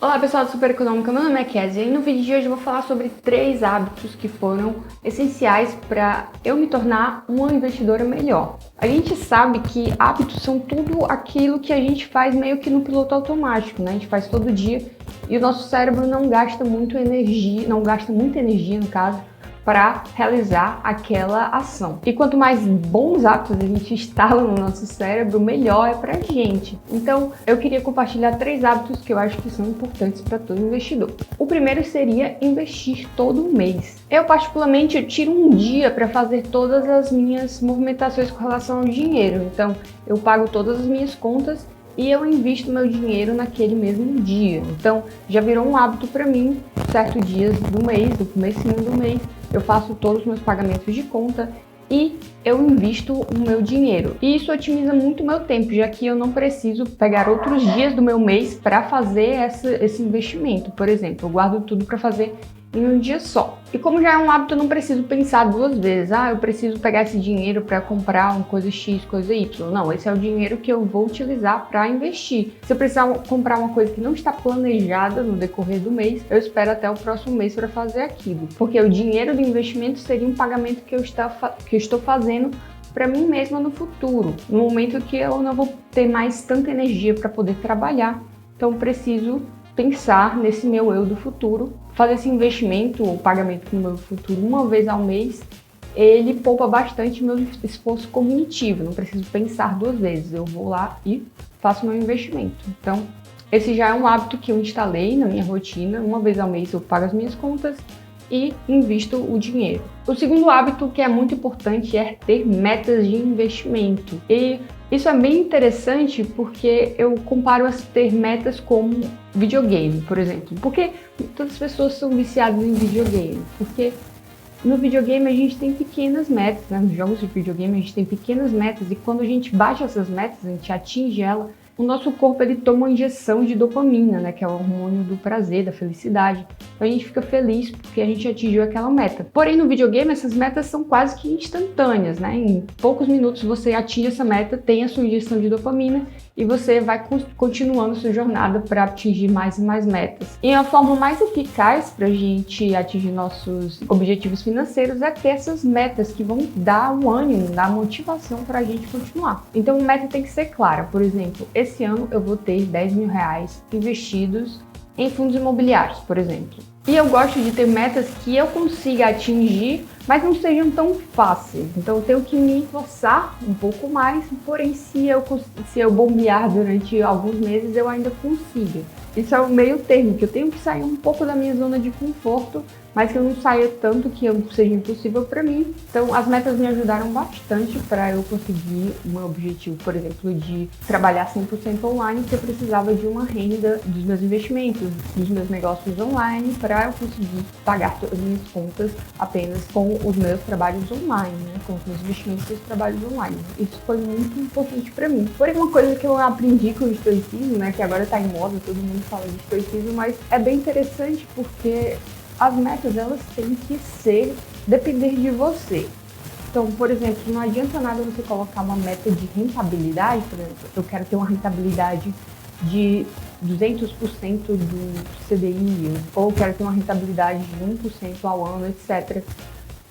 Olá pessoal do Super Econômica, meu nome é Kézia e no vídeo de hoje eu vou falar sobre 3 hábitos que foram essenciais para eu me tornar uma investidora melhor. A gente sabe que hábitos são tudo aquilo que a gente faz meio que no piloto automático, né? A gente faz todo dia e o nosso cérebro não gasta muita energia no caso, para realizar aquela ação. E quanto mais bons hábitos a gente instala no nosso cérebro, melhor é pra gente. Então, eu queria compartilhar 3 hábitos que eu acho que são importantes para todo investidor. O primeiro seria investir todo mês. Eu, particularmente, tiro um dia para fazer todas as minhas movimentações com relação ao dinheiro. Então, eu pago todas as minhas contas e eu invisto meu dinheiro naquele mesmo dia. Então, já virou um hábito para mim, certos dias do mês, no comecinho do mês, eu faço todos os meus pagamentos de conta e eu invisto o meu dinheiro. E isso otimiza muito o meu tempo, já que eu não preciso pegar outros dias do meu mês para fazer esse investimento. Por exemplo, eu guardo tudo para fazer em um dia só. E como já é um hábito, eu não preciso pensar 2 vezes. Eu preciso pegar esse dinheiro para comprar uma coisa X, coisa Y. Não, esse é o dinheiro que eu vou utilizar para investir. Se eu precisar comprar uma coisa que não está planejada no decorrer do mês, eu espero até o próximo mês para fazer aquilo. Porque o dinheiro do investimento seria um pagamento que eu estou fazendo para mim mesma no futuro, no momento que eu não vou ter mais tanta energia para poder trabalhar. Então, preciso pensar nesse meu eu do futuro, fazer esse investimento ou pagamento no meu futuro uma vez ao mês, ele poupa bastante meu esforço cognitivo, não preciso pensar 2 vezes, eu vou lá e faço meu investimento. Então, esse já é um hábito que eu instalei na minha rotina, uma vez ao mês eu pago as minhas contas e invisto o dinheiro. O segundo hábito que é muito importante é ter metas de investimento. E isso é bem interessante porque eu comparo as ter metas com videogame, por exemplo. Por que todas as pessoas são viciadas em videogame? Porque no videogame a gente tem pequenas metas, né? Nos jogos de videogame a gente tem pequenas metas e quando a gente baixa essas metas, a gente atinge ela, o nosso corpo ele toma uma injeção de dopamina, né, que é o hormônio do prazer, da felicidade. Então a gente fica feliz porque a gente atingiu aquela meta. Porém, no videogame essas metas são quase que instantâneas, né? Em poucos minutos você atinge essa meta, tem a sua injeção de dopamina e você vai continuando sua jornada para atingir mais e mais metas. E a forma mais eficaz para a gente atingir nossos objetivos financeiros é ter essas metas que vão dar um ânimo, dar motivação para a gente continuar. Então a meta tem que ser clara. Por exemplo, esse ano eu vou ter 10 mil reais investidos em fundos imobiliários, por exemplo. E eu gosto de ter metas que eu consiga atingir, mas não sejam tão fáceis. Então eu tenho que me esforçar um pouco mais, porém se eu bombear durante alguns meses, eu ainda consiga. Isso é o meio termo, que eu tenho que sair um pouco da minha zona de conforto, mas que eu não saia tanto que seja impossível para mim. Então, as metas me ajudaram bastante para eu conseguir o meu objetivo, por exemplo, de trabalhar 100% online, que eu precisava de uma renda dos meus investimentos, dos meus negócios online, para eu conseguir pagar todas as minhas contas apenas com os meus trabalhos online, né? Com os meus investimentos e os trabalhos online. Isso foi muito importante para mim. Porém, uma coisa que eu aprendi com o estoicismo, né, que agora está em moda, todo mundo fala de estoicismo, mas é bem interessante porque as metas, elas têm que depender de você. Então, por exemplo, não adianta nada você colocar uma meta de rentabilidade, por exemplo, eu quero ter uma rentabilidade de 200% do CDI, ou quero ter uma rentabilidade de 1% ao ano, etc.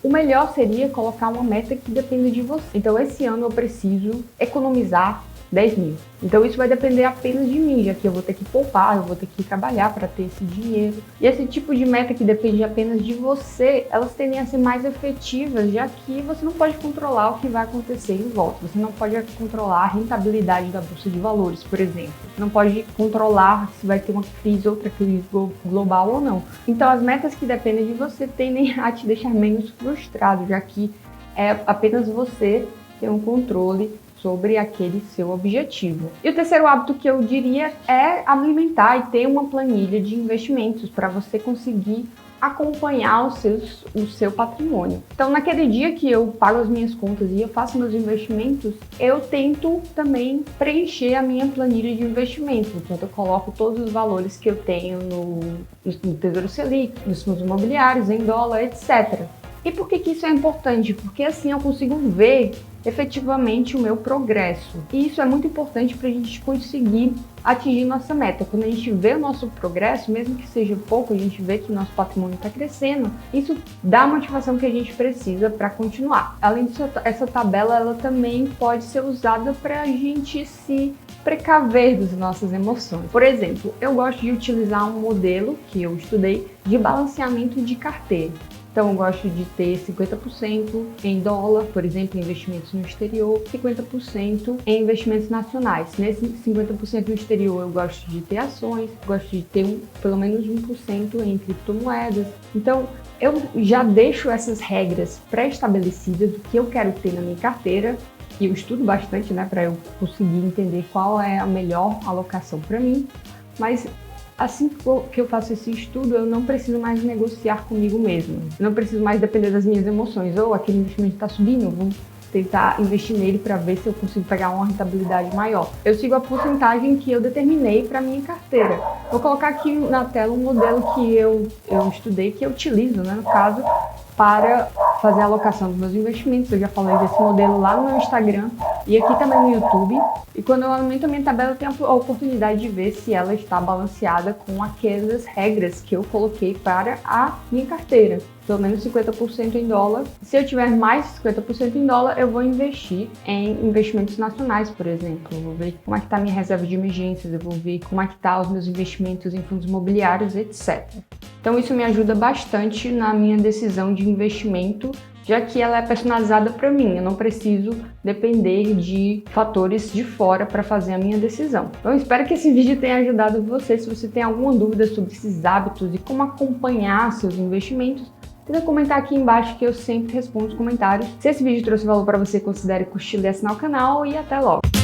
O melhor seria colocar uma meta que dependa de você. Então, esse ano eu preciso economizar 10 mil. Então isso vai depender apenas de mim, já que eu vou ter que poupar, eu vou ter que trabalhar para ter esse dinheiro. E esse tipo de meta que depende apenas de você, elas tendem a ser mais efetivas, já que você não pode controlar o que vai acontecer em volta. Você não pode controlar a rentabilidade da bolsa de valores, por exemplo. Você não pode controlar se vai ter uma crise, outra crise global ou não. Então as metas que dependem de você tendem a te deixar menos frustrado, já que é apenas você ter um controle sobre aquele seu objetivo. E o terceiro hábito que eu diria é alimentar e ter uma planilha de investimentos para você conseguir acompanhar o seu patrimônio. Então, naquele dia que eu pago as minhas contas e eu faço meus investimentos, eu tento também preencher a minha planilha de investimentos. Então, eu coloco todos os valores que eu tenho no Tesouro Selic, nos fundos imobiliários, em dólar, etc. E por que isso é importante? Porque assim eu consigo ver efetivamente o meu progresso. E isso é muito importante para a gente conseguir atingir nossa meta. Quando a gente vê o nosso progresso, mesmo que seja pouco, a gente vê que o nosso patrimônio está crescendo, isso dá a motivação que a gente precisa para continuar. Além disso, essa tabela ela também pode ser usada para a gente se precaver das nossas emoções. Por exemplo, eu gosto de utilizar um modelo que eu estudei de balanceamento de carteira. Então, eu gosto de ter 50% em dólar, por exemplo, em investimentos no exterior, 50% em investimentos nacionais. Nesse 50% no exterior, eu gosto de ter ações, gosto de ter pelo menos 1% em criptomoedas. Então, eu já deixo essas regras pré-estabelecidas do que eu quero ter na minha carteira, e eu estudo bastante, né, para eu conseguir entender qual é a melhor alocação para mim, mas assim que eu faço esse estudo, eu não preciso mais negociar comigo mesmo. Eu não preciso mais depender das minhas emoções. Ou aquele investimento está subindo, eu vou tentar investir nele para ver se eu consigo pegar uma rentabilidade maior. Eu sigo a porcentagem que eu determinei para minha carteira. Vou colocar aqui na tela um modelo que eu estudei, que eu utilizo, né, no caso, para fazer a alocação dos meus investimentos. Eu já falei desse modelo lá no meu Instagram e aqui também no YouTube. E quando eu aumento a minha tabela, eu tenho a oportunidade de ver se ela está balanceada com aquelas regras que eu coloquei para a minha carteira. Pelo menos 50% em dólar. Se eu tiver mais de 50% em dólar, eu vou investir em investimentos nacionais, por exemplo. Eu vou ver como é que está a minha reserva de emergências, eu vou ver como é que está os meus investimentos em fundos imobiliários, etc. Então isso me ajuda bastante na minha decisão de investimento, já que ela é personalizada para mim. Eu não preciso depender de fatores de fora para fazer a minha decisão. Então, eu espero que esse vídeo tenha ajudado você. Se você tem alguma dúvida sobre esses hábitos e como acompanhar seus investimentos, tenta comentar aqui embaixo que eu sempre respondo os comentários. Se esse vídeo trouxe valor para você, considere curtir e assinar o canal e até logo!